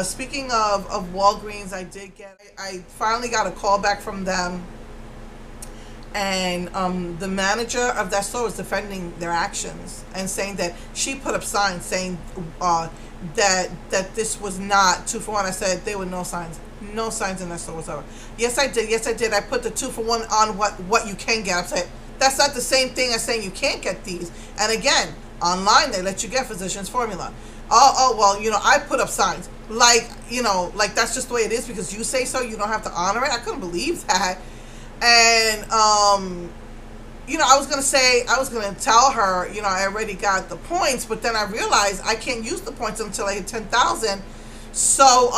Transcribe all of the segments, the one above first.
Speaking of Walgreens, I finally got a call back from them, and the manager of that store was defending their actions and saying that she put up signs saying that this was not 2 for 1. I said there were no signs, no signs in that store whatsoever. Yes, I did. Yes, I did. I put the 2 for 1 on what you can get. I said that's not the same thing as saying you can't get these. And again, online they let you get Physicians Formula. Oh well, I put up signs like like that's just the way it is because you say so. You don't have to honor it. I couldn't believe that. And I was gonna tell her, I already got the points, but then I realized I can't use the points until I hit 10,000. So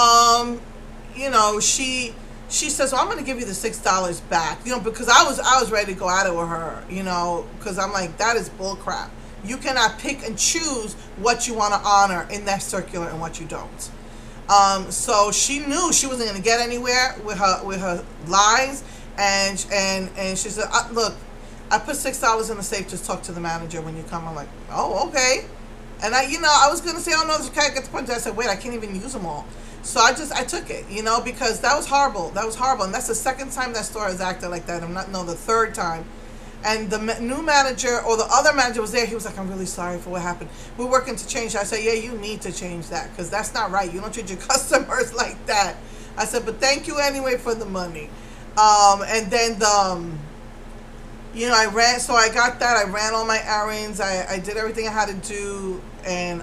she says, well, I'm gonna give you the $6 back, because I was ready to go at it with her, because I'm like, that is bull crap. You cannot pick and choose what you want to honor in that circular and what you don't. So she knew she wasn't going to get anywhere with her lies, and she said, "Look, I put $6 in the safe. Just talk to the manager when you come." I'm like, "Oh, okay." And I was going to say, "Oh no, this can't get the point." I said, "Wait, I can't even use them all." So I took it, because that was horrible. That was horrible, and that's the second time that store has acted like that. The third time. And the new manager or the other manager was there. He was like, "I'm really sorry for what happened. We're working to change." I said, "Yeah, you need to change that because that's not right. You don't treat your customers like that." I said, "But thank you anyway for the money." And then I ran. So I got that. I ran all my errands. I did everything I had to do, and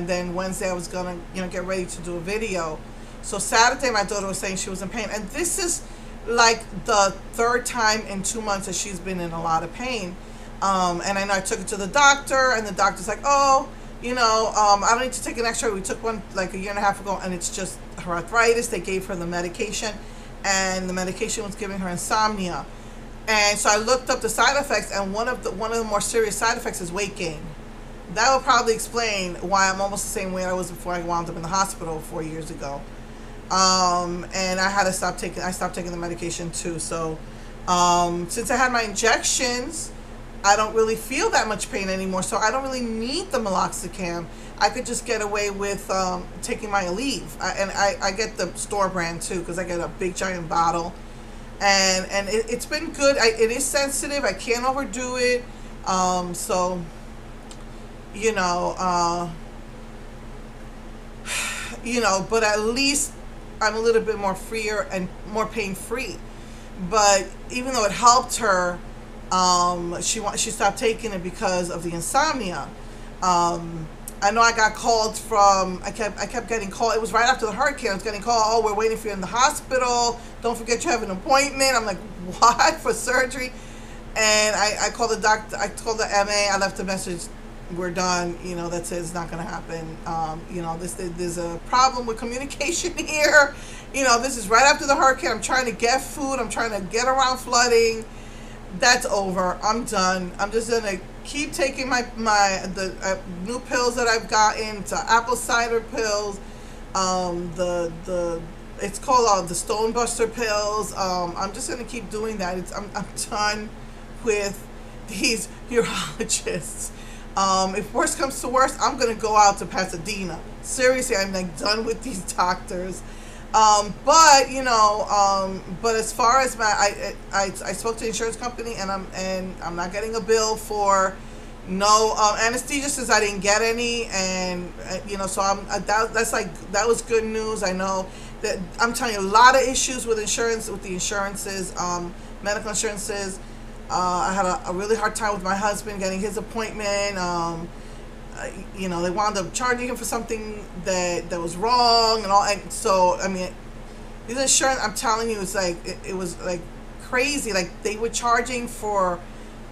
then Wednesday I was gonna get ready to do a video. So Saturday my daughter was saying she was in pain, and this is like the third time in 2 months that she's been in a lot of pain. And I know I took her to the doctor, and the doctor's like, "Oh, I don't need to take an X-ray. We took one like a year and a half ago, and it's just her arthritis." They gave her the medication, and the medication was giving her insomnia. And so I looked up the side effects, and one of the more serious side effects is weight gain. That will probably explain why I'm almost the same weight I was before I wound up in the hospital 4 years ago. And I stopped taking the medication too. So, since I had my injections, I don't really feel that much pain anymore. So I don't really need the meloxicam. I could just get away with taking my Aleve, and I get the store brand too because I get a big giant bottle, and it's been good. It is sensitive. I can't overdo it. So, but at least I'm a little bit more freer and more pain free. But even though it helped her, she stopped taking it because of the insomnia. I know I got called from. I kept getting called. It was right after the hurricane. I was getting called. "Oh, we're waiting for you in the hospital. Don't forget you have an appointment." I'm like, "What, for surgery?" And I called the doctor. I told the MA. I left a message. "We're done. That says it's not going to happen. There's a problem with communication here. This is right after the hurricane. I'm trying to get food. I'm trying to get around flooding. That's over. I'm done. I'm just going to keep taking the new pills that I've gotten, to apple cider pills, it's called the Stone Buster pills. I'm just going to keep doing that. I'm done with these urologists. If worse comes to worse, I'm going to go out to Pasadena. Seriously, I'm like done with these doctors. But as far as I spoke to the insurance company, and I'm not getting a bill for no anesthesia since I didn't get any, and so that was good news. I know that I'm telling you a lot of issues with the insurances, medical insurances. I had a really hard time with my husband getting his appointment. They wound up charging him for something that was wrong and all. And so, I mean, these insurance, I'm telling you, it was like crazy. Like they were charging for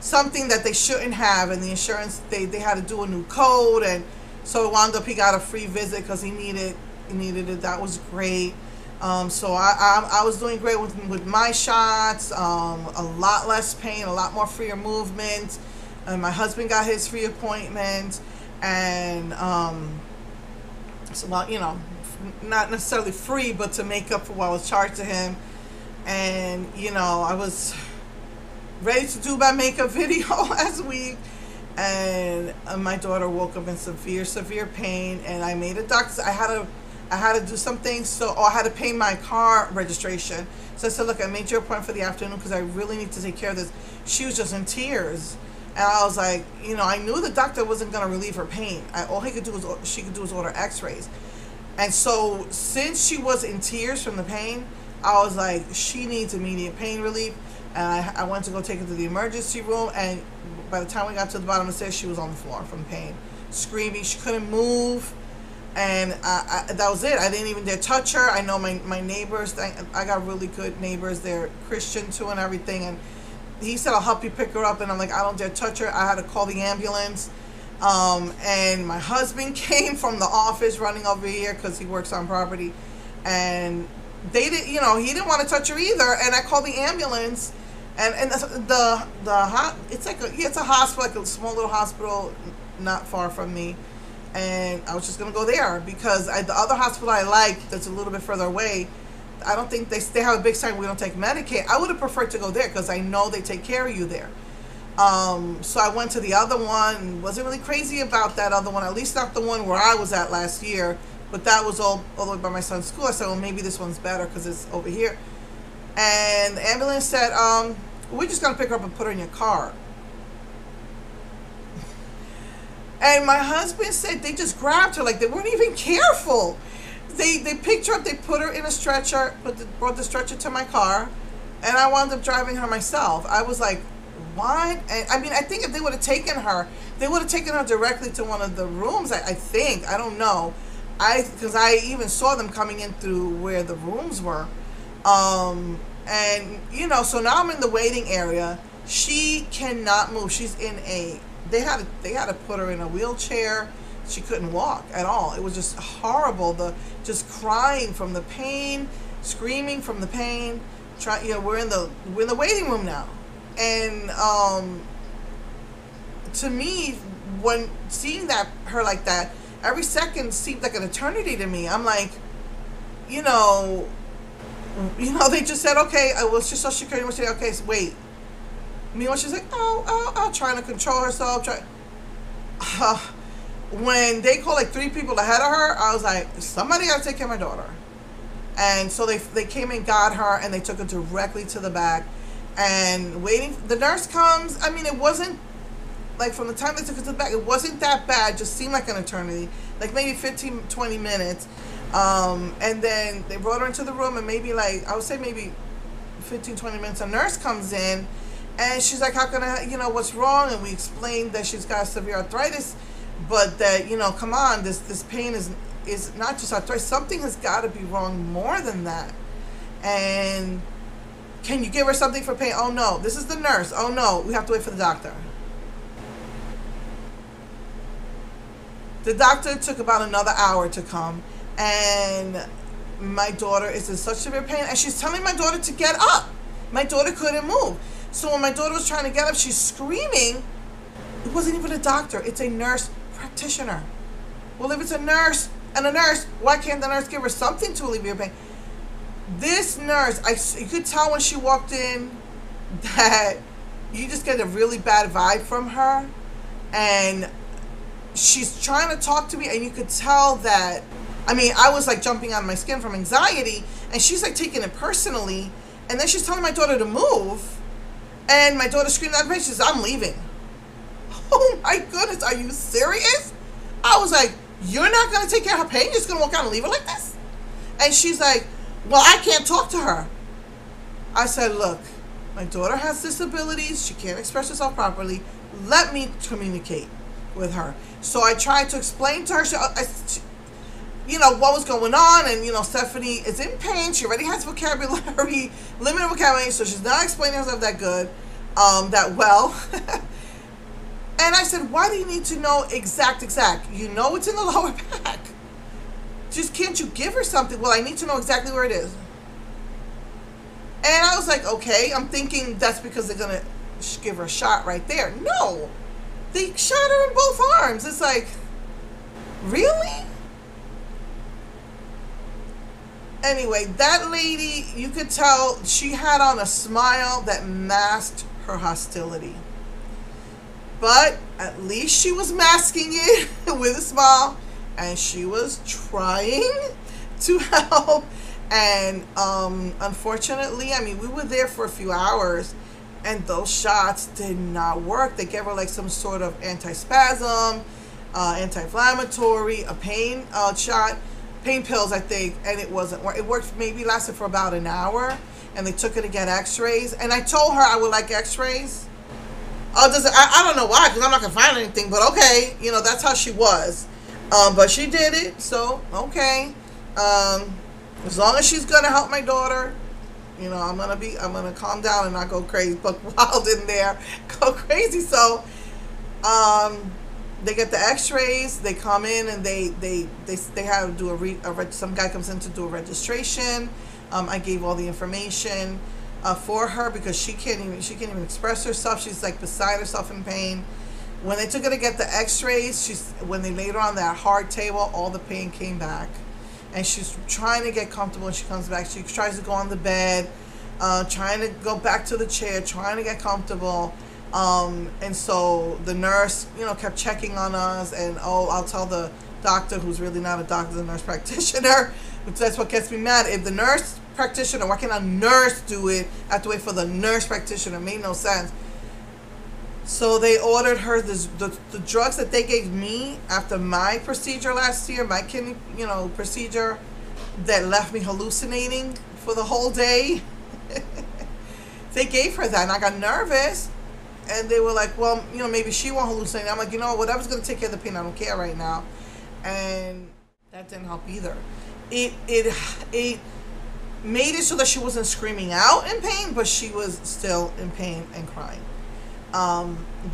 something that they shouldn't have, and the insurance they had to do a new code, and so it wound up he got a free visit because he needed it. That was great. So I was doing great with my shots. A lot less pain, a lot more freer movement. And my husband got his free appointment, and not necessarily free, but to make up for what was charged to him. And I was ready to do my makeup video last week, and my daughter woke up in severe pain, and I made a doctor's. I I had to do some things, so I had to pay my car registration. So I said, look, I made your appointment for the afternoon because I really need to take care of this. She was just in tears. And I was like, you know, I knew the doctor wasn't going to relieve her pain. All she could do was order x-rays. And so since she was in tears from the pain, I was like, she needs immediate pain relief. And I went to go take her to the emergency room. And by the time we got to the bottom of the stairs, she was on the floor from pain, screaming. She couldn't move. And that was it. I didn't even dare touch her. I know my neighbors, I got really good neighbors. They're Christian too and everything. And he said, I'll help you pick her up. And I'm like, I don't dare touch her. I had to call the ambulance. And my husband came from the office running over here because he works on property. And they didn't, you know, he didn't want to touch her either. And I called the ambulance. And it's a hospital, like a small little hospital not far from me. And I was just going to go there because the other hospital I like that's a little bit further away, I don't think they have a big sign, we don't take Medicaid. I would have preferred to go there because I know they take care of you there. So I went to the other one and wasn't really crazy about that other one, at least not the one where I was at last year. But that was all the way by my son's school. I said, well, maybe this one's better because it's over here. And the ambulance said, we're just going to pick her up and put her in your car. And my husband said they just grabbed her, like they weren't even careful. They picked her up, they put her in a stretcher, brought the stretcher to my car, and I wound up driving her myself. I was like, what? And I mean, I think if they would have taken her, they would have taken her directly to one of the rooms, I think. I don't know. Because I even saw them coming in through where the rooms were. And, you know, so now I'm in the waiting area. She cannot move. She's in they had to put her in a wheelchair. She couldn't walk at all. It was just horrible. Just crying from the pain, screaming from the pain. We're in the waiting room now, and to me, when seeing her like that, every second seemed like an eternity to me. I'm like, you know, they just said, okay, well, she's Social Security. We said, okay, so wait. Meanwhile, she's like, oh, trying to control herself. When they called like 3 people ahead of her, I was like, somebody got to take care of my daughter. And so they came and got her, and they took her directly to the back. And waiting, the nurse comes. I mean, it wasn't, like from the time they took her to the back, it wasn't that bad. Just seemed like an eternity, like maybe 15, 20 minutes. And then they brought her into the room, and maybe I would say maybe 15, 20 minutes, a nurse comes in. And she's like, how can I, what's wrong? And we explained that she's got severe arthritis, but that, come on, this pain is not just arthritis. Something has got to be wrong more than that. And can you give her something for pain? Oh, no. This is the nurse. Oh, no. We have to wait for the doctor. The doctor took about another hour to come. And my daughter is in such severe pain. And she's telling my daughter to get up. My daughter couldn't move. So when my daughter was trying to get up, she's screaming. It wasn't even a doctor. It's a nurse practitioner. Well, if it's a nurse and a nurse, why can't the nurse give her something to alleviate pain? This nurse, you could tell when she walked in that you just get a really bad vibe from her. And she's trying to talk to me, and you could tell that, I was like jumping out of my skin from anxiety, and she's like taking it personally. And then she's telling my daughter to move. And my daughter screamed out of pain. She says, I'm leaving. Oh my goodness, are you serious? I was like, you're not going to take care of her pain? You're just going to walk out and leave her like this? And she's like, well, I can't talk to her. I said, look, my daughter has disabilities. She can't express herself properly. Let me communicate with her. So I tried to explain to her, what was going on. And, Stephanie is in pain. She already has vocabulary, limited vocabulary, so she's not explaining herself that good, that well. And I said, why do you need to know exact? You know it's in the lower back. Just can't you give her something? Well, I need to know exactly where it is. And I was like, okay. I'm thinking that's because they're going to give her a shot right there. No. They shot her in both arms. It's like, really? Anyway, that lady, you could tell she had on a smile that masked her hostility. But at least she was masking it with a smile, and she was trying to help. And unfortunately, I mean, we were there for a few hours, and those shots did not work. They gave her like some sort of anti-spasm, anti-inflammatory, a pain shot, pain pills, I think, and it wasn't work. It worked, maybe lasted for about an hour, and they took her to get x-rays. And I told her I would like x-rays. I don't know why, because I'm not going to find anything, but okay, you know, that's how she was. But she did it, so okay. As long as she's going to help my daughter, you know, I'm going to calm down and not go crazy, but wild in there, go crazy. So, they get the x-rays, they come in, and they have to do some guy comes in to do a registration. I gave all the information for her, because she can't even express herself. She's like beside herself in pain. When they took her to get the x-rays, when they laid her on that hard table, all the pain came back. And she's trying to get comfortable, and she comes back. She tries to go on the bed, trying to go back to the chair, trying to get comfortable. And so the nurse, you know, kept checking on us, and I'll tell the doctor, who's really not a doctor, the nurse practitioner, which that's what gets me mad. If the nurse practitioner, why can't a nurse do it? I have to wait for the nurse practitioner. It made no sense. So they ordered her the drugs that they gave me after my procedure last year, my kidney, you know, procedure, that left me hallucinating for the whole day. They gave her that, and I got nervous. And they were like, well, you know, maybe she won't hallucinate. I'm like, you know, whatever's going to take care of the pain, I don't care right now. And that didn't help either. It made it so that she wasn't screaming out in pain, but she was still in pain and crying.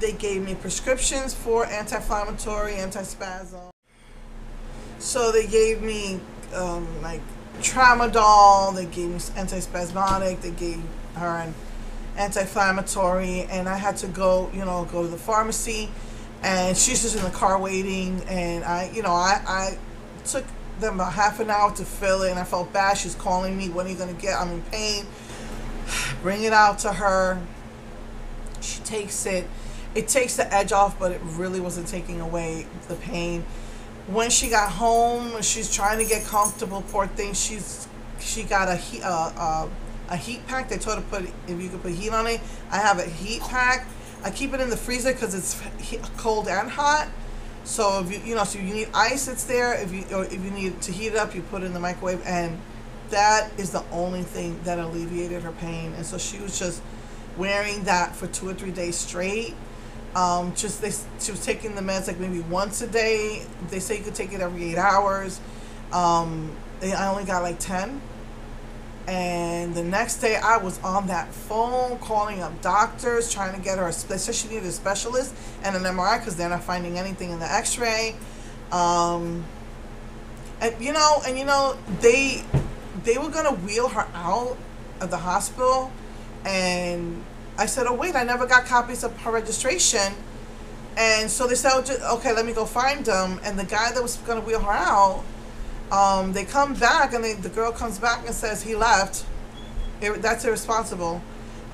They gave me prescriptions for anti-inflammatory, anti-spasm. So they gave me like tramadol, they gave me anti-spasmodic, they gave her an anti-inflammatory, and I had to go to the pharmacy, and she's just in the car waiting, and I took them about half an hour to fill it, and I felt bad. She's calling me, when are you going to get, I'm in pain. Bring it out to her. She takes it. It takes the edge off, but it really wasn't taking away the pain. When she got home, she's trying to get comfortable, poor thing. She got a heat pack. They told her if you could put heat on it. I have a heat pack. I keep it in the freezer because it's cold and hot. So if so you need ice, it's there. If you need to heat it up, you put it in the microwave, and that is the only thing that alleviated her pain. And so she was just wearing that for 2 or 3 days straight. She was taking the meds like maybe once a day. They say you could take it every 8 hours. I only got like 10. And the next day I was on that phone calling up doctors, trying to get her, they said she needed a specialist and an MRI because they're not finding anything in the x-ray. And they were going to wheel her out of the hospital. And I said, oh wait, I never got copies of her registration. And so they said, okay, let me go find them. And the guy that was going to wheel her out, they come back, and the girl comes back and says he left. That's irresponsible.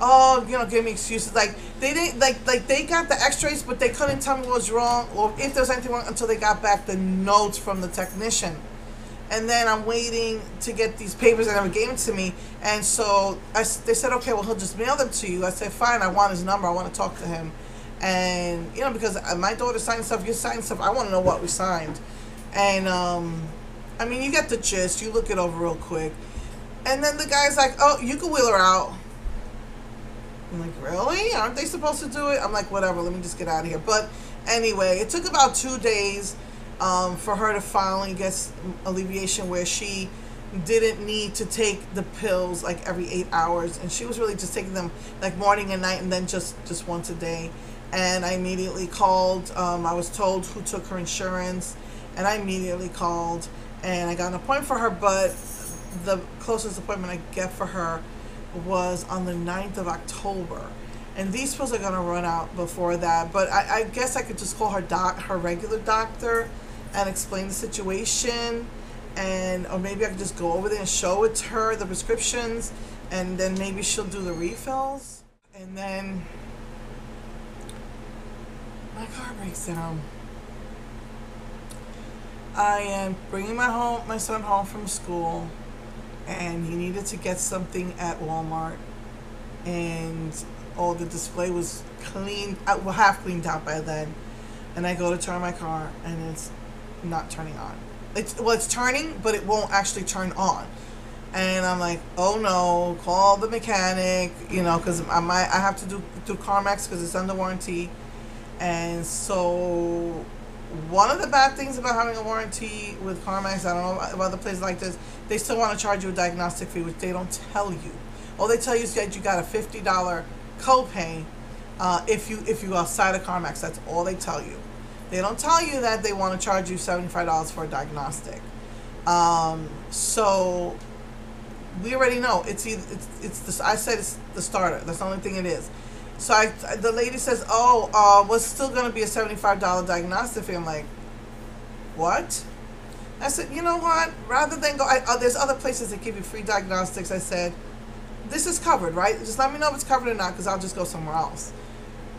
Oh, give me excuses. Like they didn't they got the x-rays, but they couldn't tell me what was wrong or if there was anything wrong until they got back the notes from the technician. And then I'm waiting to get these papers that never gave them to me. And so they said, okay, well, he'll just mail them to you. I said, fine, I want his number. I want to talk to him. And, because my daughter signed stuff, you signed stuff. I want to know what we signed. And, you get the gist. You look it over real quick. And then the guy's like, oh, you can wheel her out. I'm like, really? Aren't they supposed to do it? I'm like, whatever, let me just get out of here. But anyway, it took about 2 days for her to finally get alleviation where she didn't need to take the pills like every 8 hours. And she was really just taking them like morning and night and then just once a day. And I immediately called. I was told who took her insurance. And I immediately called. And I got an appointment for her, but the closest appointment I get for her was on the 9th of October. And these pills are going to run out before that. But I guess I could just call her regular doctor and explain the situation. Or maybe I could just go over there and show it to her, the prescriptions. And then maybe she'll do the refills. And then my car breaks down. I am bringing my son home from school, and he needed to get something at Walmart, and all the display was cleaned, well, half cleaned out by then. And I go to turn my car, and it's not turning on. It's turning, but it won't actually turn on. And I'm like, oh no, call the mechanic, because I have to do through CarMax because it's under warranty. And so one of the bad things about having a warranty with CarMax, I don't know about other places like this, they still want to charge you a diagnostic fee, which they don't tell you. All they tell you is that you got a $50 copay if you go outside of CarMax. That's all they tell you. They don't tell you that they want to charge you $75 for a diagnostic. So we already know it's I said it's the starter. That's the only thing it is. So the lady says, oh, what's still going to be a $75 diagnostic fee? I'm like, what? I said, you know what? Rather than go, there's other places that give you free diagnostics. I said, this is covered, right? Just let me know if it's covered or not, because I'll just go somewhere else.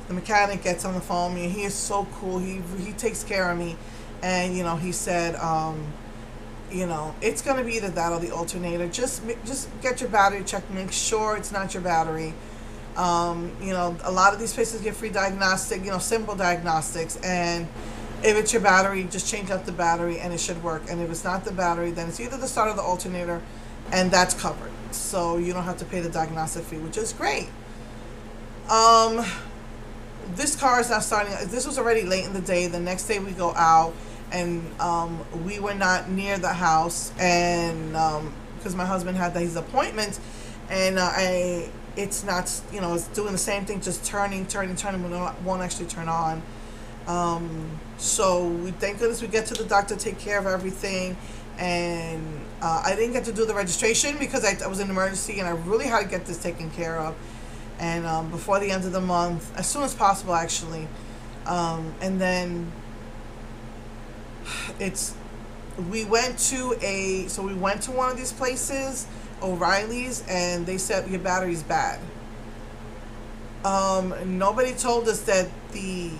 The mechanic gets on the phone with me. He is so cool. He takes care of me, and he said, it's going to be either that or the alternator. Just get your battery checked. Make sure it's not your battery. A lot of these places give free diagnostic, simple diagnostics, and if it's your battery, just change out the battery and it should work. And if it's not the battery, then it's either the starter or the alternator, and that's covered. So you don't have to pay the diagnostic fee, which is great. This car is not starting. This was already late in the day. The next day we go out, and we were not near the house, and because my husband had his appointment, and it's not, it's doing the same thing, just turning, but it won't actually turn on. So we, thank goodness, we get to the doctor, take care of everything, and I didn't get to do the registration because I was in an emergency, and I really had to get this taken care of, and before the end of the month, as soon as possible, actually. And then we went to one of these places, O'Reilly's, and they said your battery's bad. Nobody told us that the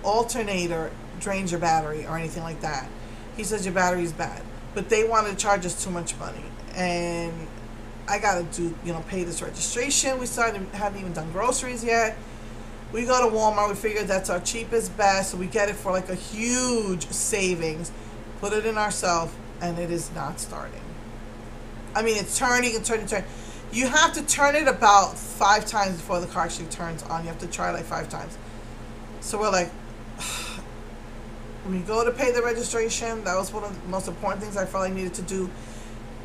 alternator drains your battery or anything like that. He says your battery's bad, but they wanted to charge us too much money, and I gotta pay this registration. We hadn't even done groceries yet. We go to Walmart. We figured that's our cheapest bet, so we get it for like a huge savings. Put it in ourselves, and it is not starting. I mean, it's turning and turning. You have to turn it about 5 times before the car actually turns on. You have to try like 5 times. So we're like, we go to pay the registration. That was one of the most important things I felt I needed to do.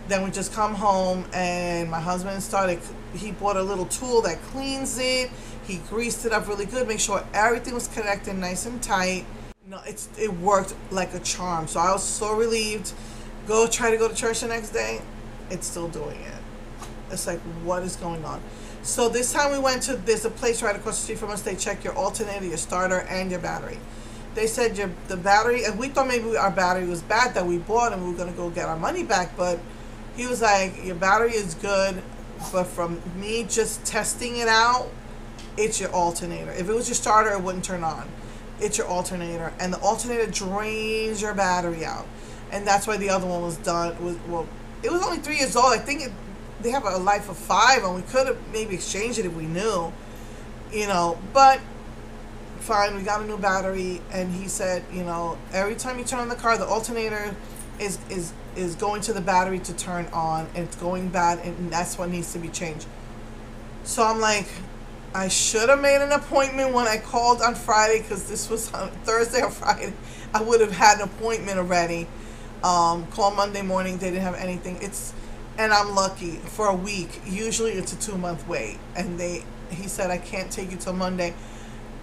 Then we just come home, and my husband he bought a little tool that cleans it. He greased it up really good, make sure everything was connected nice and tight. It worked like a charm. So I was so relieved. Try to go to church the next day. It's still doing it. It's like, what is going on? So this time we went there's a place right across the street from us. They check your alternator, your starter, and your battery. They said the battery, and we thought maybe our battery was bad that we bought and we were going to go get our money back, but he was like, your battery is good, but from me just testing it out, it's your alternator. If it was your starter, it wouldn't turn on. It's your alternator, and the alternator drains your battery out, and that's why the other one was done. It was only 3 years old. I think they have a life of 5, and we could have maybe exchanged it if we knew, But fine, we got a new battery, and he said, every time you turn on the car, the alternator is going to the battery to turn on, and it's going bad, and that's what needs to be changed. So I'm like, I should have made an appointment when I called on Friday, because this was on Thursday or Friday. I would have had an appointment already. Call Monday morning, they didn't have anything. And I'm lucky for a week. Usually it's a 2-month wait, and he said, I can't take you till Monday.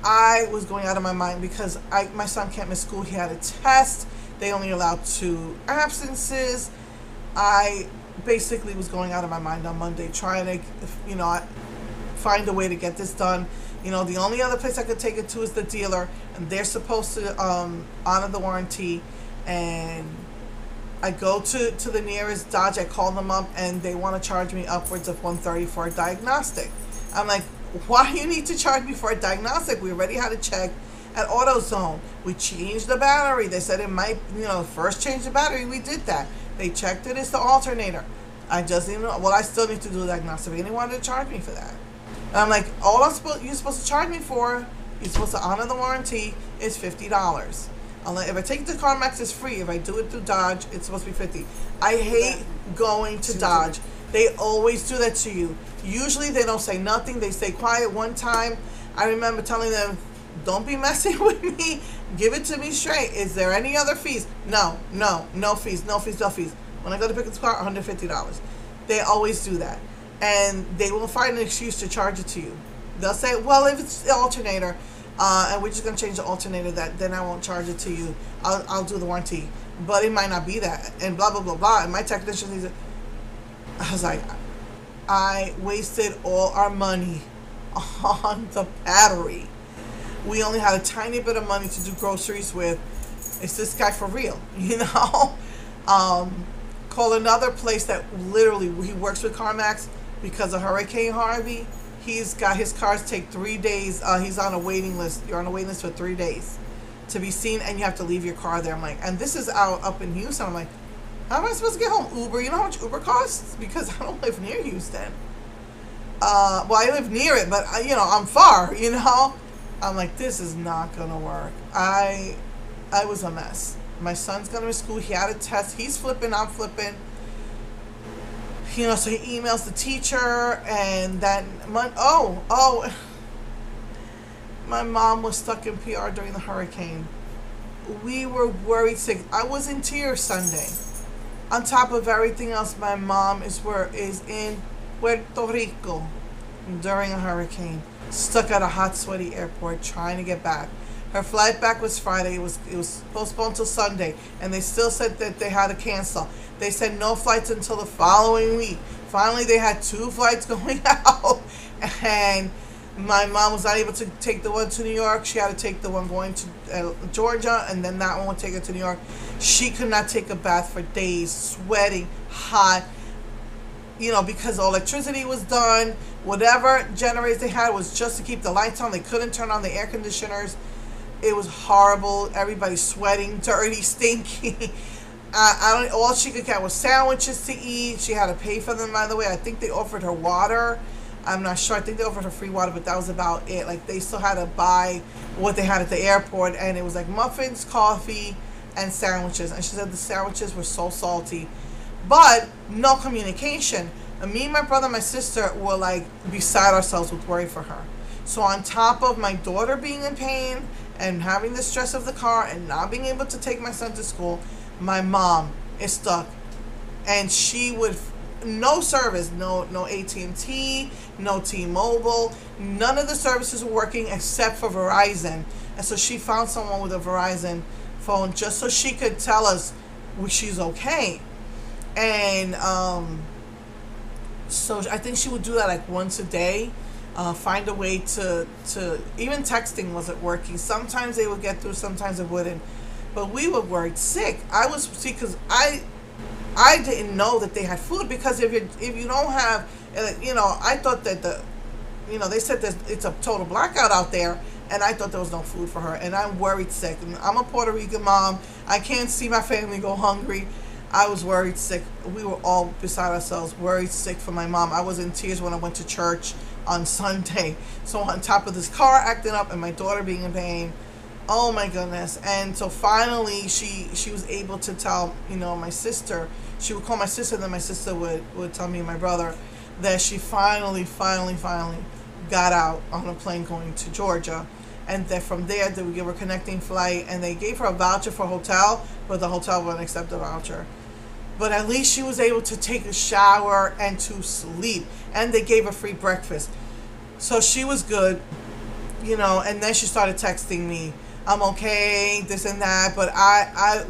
I was going out of my mind because my son can't miss school. He had a test. They only allowed 2 absences. I basically was going out of my mind on Monday, trying to, find a way to get this done. The only other place I could take it to is the dealer, and they're supposed to honor the warranty. And I go to the nearest Dodge. I call them up, and they want to charge me upwards of $130 for a diagnostic. I'm like, why you need to charge me for a diagnostic? We already had a check. At AutoZone, we changed the battery. They said it might, first change the battery. We did that. They checked it. It's the alternator. I just didn't know. Well, I still need to do the diagnostic. And they wanted to charge me for that. And I'm like, you're supposed to charge me for, you're supposed to honor the warranty, is $50. If I take the CarMax, it's free. If I do it through Dodge, it's supposed to be $50. I hate going to Dodge. They always do that to you. Usually they don't say nothing. They stay quiet. One time, I remember telling them, don't be messing with me. Give it to me straight. Is there any other fees? No fees. When I go to pick up the car, $150. They always do that. And they will find an excuse to charge it to you. They'll say, well, if it's the alternator, and we're just going to change the alternator, then I won't charge it to you. I'll do the warranty. But it might not be that. And blah, blah, blah, blah. And my technician, I was like, I wasted all our money on the battery. We only had a tiny bit of money to do groceries with. Is this guy for real? Call another place that literally, he works with CarMax because of Hurricane Harvey. He's got his cars take 3 days. He's on a waiting list. You're on a waiting list for 3 days to be seen, and you have to leave your car there. I'm like, and this is out up in Houston. I'm like, how am I supposed to get home? Uber. You know how much Uber costs? Because I don't live near Houston. Well, I live near it, but I'm far. I'm like, this is not gonna work. I was a mess. My son's going to school. He had a test. He's flipping. I'm flipping. So he emails the teacher, and then my mom was stuck in PR during the hurricane. We were worried sick. I was in tears Sunday. On top of everything else, my mom is in Puerto Rico during a hurricane, stuck at a hot, sweaty airport trying to get back. Her flight back was Friday. It was postponed till Sunday, and they still said that they had to cancel. They said no flights until the following week. Finally, they had 2 flights going out, and my mom was not able to take the one to New York. She had to take the one going to Georgia, and then that one would take her to New York. She could not take a bath for days, sweating, hot, because the electricity was done. Whatever generators they had was just to keep the lights on. They couldn't turn on the air conditioners. It was horrible. Everybody sweating, dirty, stinky. All she could get was sandwiches to eat. She had to pay for them, by the way. I think they offered her water. I'm not sure. I think they offered her free water, but that was about it. Like, they still had to buy what they had at the airport, and it was like muffins, coffee, and sandwiches. And she said the sandwiches were so salty. But no communication. And me, my brother, and my sister were like beside ourselves with worry for her. So on top of my daughter being in pain and having the stress of the car and not being able to take my son to school, my mom is stuck. And she would, no service, no AT&T, no T-Mobile, none of the services were working except for Verizon. And so she found someone with a Verizon phone just so she could tell us she's okay. And so I think she would do that like once a day. Find a way to even texting wasn't working. Sometimes they would get through, sometimes it wouldn't. But we were worried sick. I was sick because I didn't know that they had food, because if you don't have, I thought that they said that it's a total blackout out there, and I thought there was no food for her, and I'm worried sick. And I'm a Puerto Rican mom. I can't see my family go hungry. I was worried sick. We were all beside ourselves, worried sick for my mom. I was in tears when I went to church on Sunday. So on top of this car acting up and my daughter being in pain, oh my goodness. And so finally she was able to tell, my sister. She would call my sister, and then my sister would tell me and my brother that she finally got out on a plane going to Georgia. And that from there they would give her a connecting flight, and they gave her a voucher for a hotel, but the hotel wouldn't accept the voucher. But at least she was able to take a shower and to sleep. And they gave her free breakfast. So she was good, and then she started texting me, I'm okay, this and that. But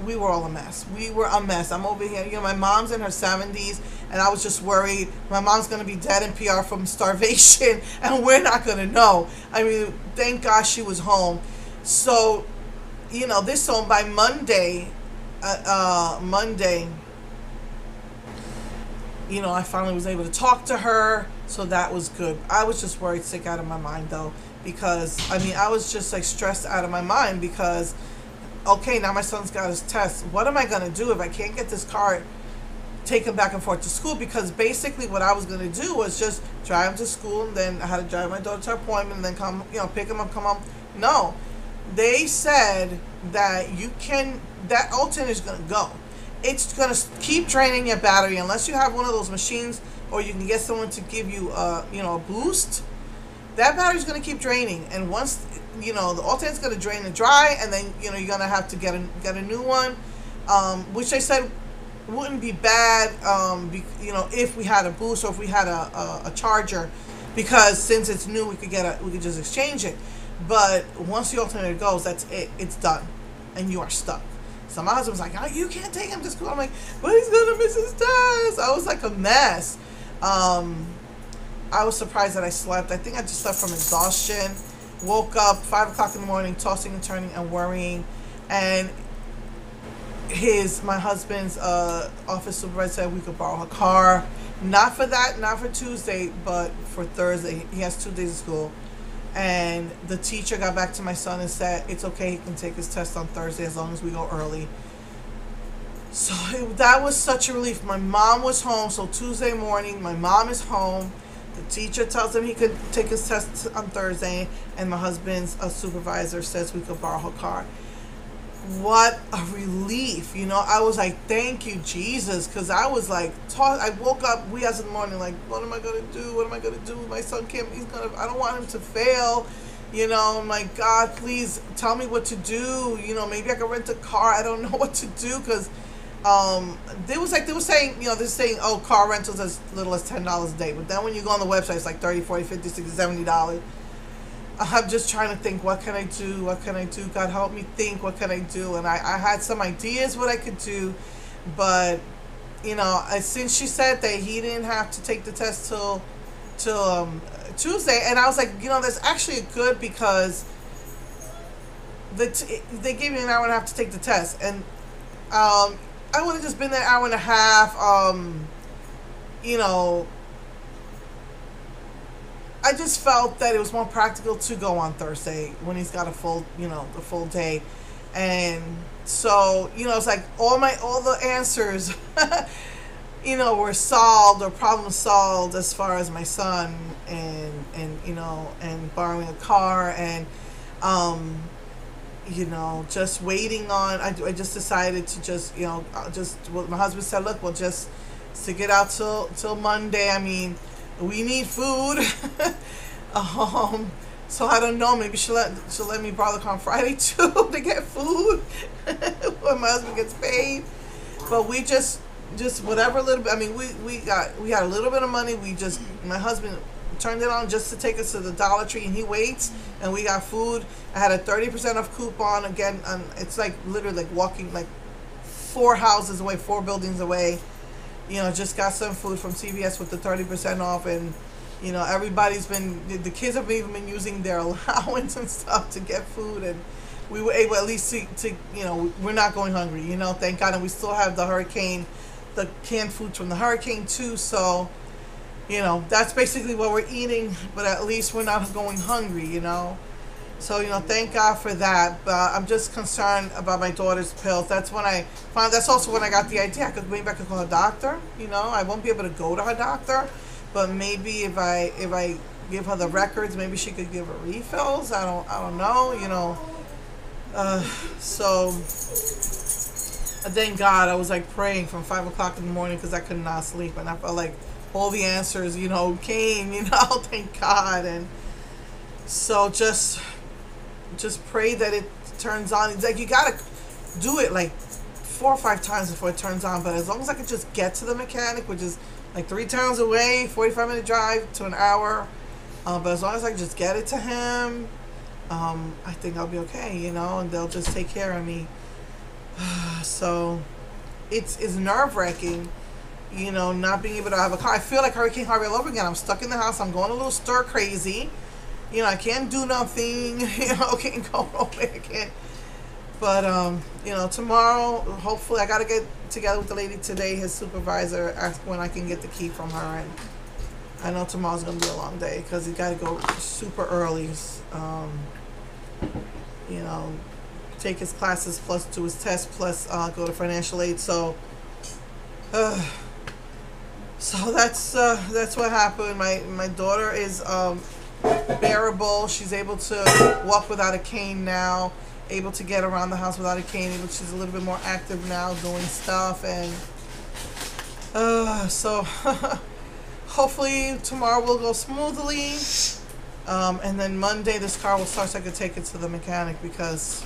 we were all a mess. We were a mess. I'm over here, my mom's in her 70s, and I was just worried my mom's going to be dead in PR from starvation, and we're not going to know. I mean, thank God she was home. So, so by Monday, I finally was able to talk to her, so that was good. I was just worried sick out of my mind, though, because I mean I was just like stressed out of my mind because okay, now my son's got his test. What am I gonna do if I can't get this car take him back and forth to school? Because basically what I was going to do was just drive him to school, and then I had to drive my daughter to her appointment and then come, pick him up, come home. No, they said that that alternator is going to go. It's going to keep draining your battery unless you have one of those machines or you can get someone to give you a boost. That battery's going to keep draining, and once the alternator's going to drain and dry, and then you're going to have to get a new one, which they said wouldn't be bad, if we had a boost or if we had a charger, because since it's new, we could just exchange it. But once the alternator goes, that's it. It's done, and you are stuck. So my husband was like, "Oh, you can't take him to school." I'm like, "But he's gonna miss his test." I was like a mess. I was surprised that I slept. I think I just slept from exhaustion. Woke up 5 o'clock in the morning, tossing and turning and worrying, and my husband's office supervisor said we could borrow a car, not for Tuesday, but for Thursday. He has 2 days of school, and the teacher got back to my son and said it's okay, he can take his test on Thursday as long as we go early. So that was such a relief. My mom was home, so Tuesday morning my mom is home. The teacher tells him he could take his test on Thursday, and my husband's supervisor says we could borrow her car. What a relief. I was like, thank you, Jesus, because I was like, I woke up wee hours in the morning like, what am I going to do? What am I going to do? My son can't, I don't want him to fail. I'm like, God, please tell me what to do. Maybe I can rent a car. I don't know what to do, because they were saying, they're saying, oh, car rentals as little as $10 a day. But then when you go on the website, it's like $30, $40, $50, $60, $70. I'm just trying to think, what can I do? What can I do? God, help me think, what can I do? And I had some ideas what I could do, but, since she said that he didn't have to take the test till Tuesday, and I was like, that's actually good, because they gave me an hour and a half to take the test, and I would have just been there an hour and a half, I just felt that it was more practical to go on Thursday when he's got the full day. And so, it's like all the answers, were solved, or problems solved, as far as my son and borrowing a car, and, just waiting on, I just decided to what my husband said, look, we'll just stick it out till Monday. I mean, we need food. So I don't know, maybe she'll let me borrow the car on Friday too to get food when my husband gets paid. But we just whatever little bit, I mean, we had a little bit of money. My husband turned it on just to take us to the Dollar Tree, and he waits, and we got food. I had a 30% off coupon again, and it's like literally like walking like 4 houses away, 4 buildings away. Just got some food from CVS with the 30% off, and the kids have even been using their allowance and stuff to get food, and we were able at least to we're not going hungry, thank God. And we still have the canned food from the hurricane too, so that's basically what we're eating, but at least we're not going hungry, So, thank God for that. But I'm just concerned about my daughter's pills. That's also when I got the idea. Maybe I could call a doctor. I won't be able to go to her doctor, but maybe if I give her the records, maybe she could give her refills. I don't know. So thank God, I was like praying from 5 o'clock in the morning because I could not sleep, and I felt like all the answers, came. Thank God. And so just pray that it turns on. It's like you gotta do it like 4 or 5 times before it turns on. But as long as I could just get to the mechanic, which is like 3 towns away, 45-minute drive to an hour. But as long as I can just get it to him, I think I'll be okay, and they'll just take care of me. So it's nerve-wracking, not being able to have a car. I feel like Hurricane Harvey all over again. I'm stuck in the house. I'm going a little stir crazy. I can't do nothing. Can't go nowhere. I can't. But tomorrow, hopefully, I gotta get together with the lady today, his supervisor, ask when I can get the key from her, and I know tomorrow's gonna be a long day because he got to go super early. You know, take his classes plus do his test plus go to financial aid. So, so that's what happened. My daughter is bearable. She's able to walk without a cane now. Able to get around the house without a cane. She's a little bit more active now, doing stuff, and so hopefully tomorrow will go smoothly. And then Monday this car will start so I can take it to the mechanic because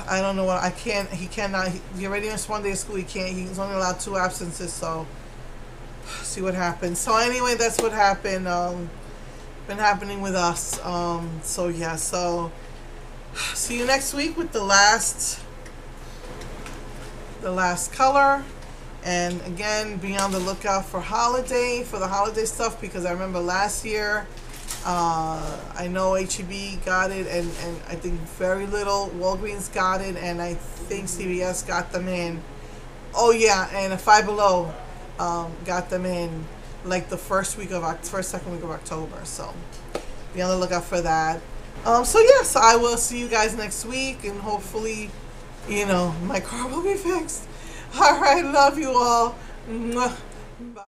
I don't know what he cannot, he already missed one day of school, he's only allowed 2 absences, so see what happens. So anyway, that's what happened, been happening with us. So yeah, so see you next week with the last color. And again, be on the lookout for the holiday stuff, because I remember last year, I know HEB got it, and I think very little Walgreens got it, and I think CVS got them in. Oh yeah, and a Five Below got them in like the second week of October. So be on the lookout for that. So yes, I will see you guys next week, and hopefully, you know, my car will be fixed. All right, love you all. Mwah. Bye.